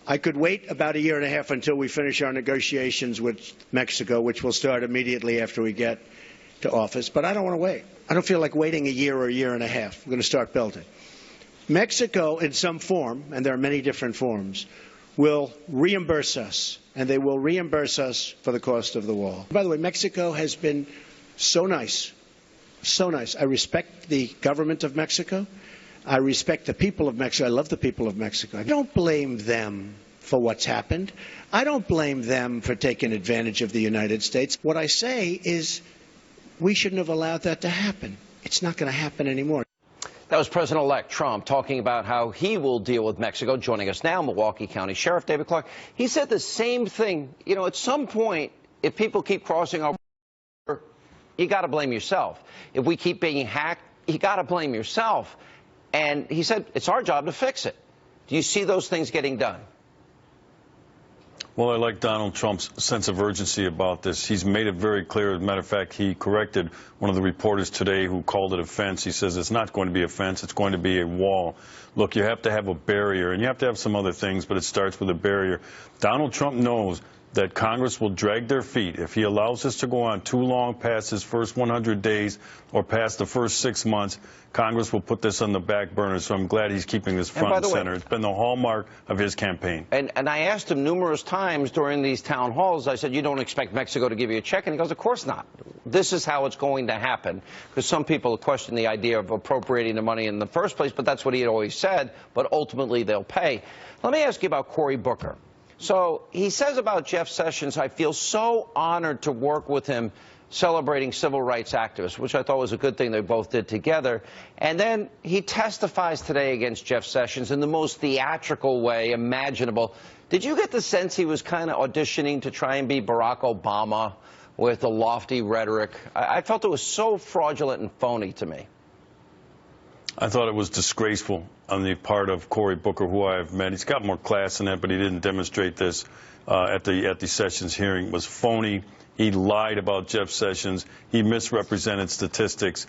I could wait about a year and a half until we finish our negotiations with Mexico, which will start immediately after we get to office. But I don't want to wait. I don't feel like waiting a year or a year and a half. We're going to start building. Mexico, in some form, and there are many different forms, will reimburse us, and they will reimburse us for the cost of the wall. By the way, Mexico has been so nice, so nice. I respect the government of Mexico. I respect the people of Mexico. I love the people of Mexico. I don't blame them for what's happened. I don't blame them for taking advantage of the United States. What I say is we shouldn't have allowed that to happen. It's not going to happen anymore. That was President-elect Trump talking about how he will deal with Mexico. Joining us now, Milwaukee County Sheriff David Clark. He said the same thing. You know, at some point, if people keep crossing our border, you got to blame yourself. If we keep being hacked, you got to blame yourself. And he said it's our job to fix it. Do you see those things getting done? Well, I like Donald Trump's sense of urgency about this. He's made it very clear. As a matter of fact, he corrected one of the reporters today who called it a fence. He says it's not going to be a fence. It's going to be a wall. Look, you have to have a barrier, and you have to have some other things, but it starts with a barrier. Donald Trump knows that Congress will drag their feet if he allows this to go on too long past his first 100 days or past the first 6 months. Congress will put this on the back burner, so I'm glad he's keeping this front and center. It's been the hallmark of his campaign. And I asked him numerous times during these town halls, I said, you don't expect Mexico to give you a check? And he goes, of course not. This is how it's going to happen. Because some people question the idea of appropriating the money in the first place, but that's what he had always said. But ultimately, they'll pay. Let me ask you about Cory Booker. So he says about Jeff Sessions, I feel so honored to work with him celebrating civil rights activists, which I thought was a good thing they both did together. And then he testifies today against Jeff Sessions in the most theatrical way imaginable. Did you get the sense he was kind of auditioning to try and be Barack Obama with a lofty rhetoric? I felt it was so fraudulent and phony to me. I thought it was disgraceful on the part of Cory Booker, who I have met. He's got more class than that, but he didn't demonstrate this at the Sessions hearing. It was phony. He lied about Jeff Sessions. He misrepresented statistics,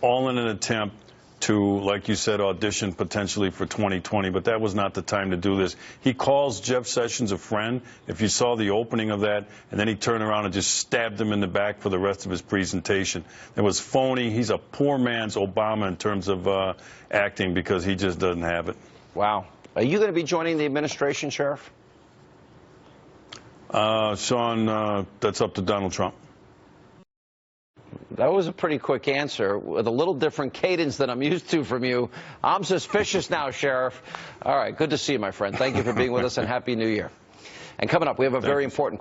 all in an attempt to, like you said, audition potentially for 2020. But that was not the time to do this. He calls Jeff Sessions a friend. If you saw the opening of that, and then he turned around and just stabbed him in the back for the rest of his presentation. It was phony. He's a poor man's Obama in terms of acting, because he just doesn't have it. Wow. Are you going to be joining the administration, Sheriff? Sean, that's up to Donald Trump. That was a pretty quick answer with a little different cadence than I'm used to from you. I'm suspicious now, Sheriff. All right, good to see you, my friend. Thank you for being with us, and Happy New Year. And coming up, we have a very important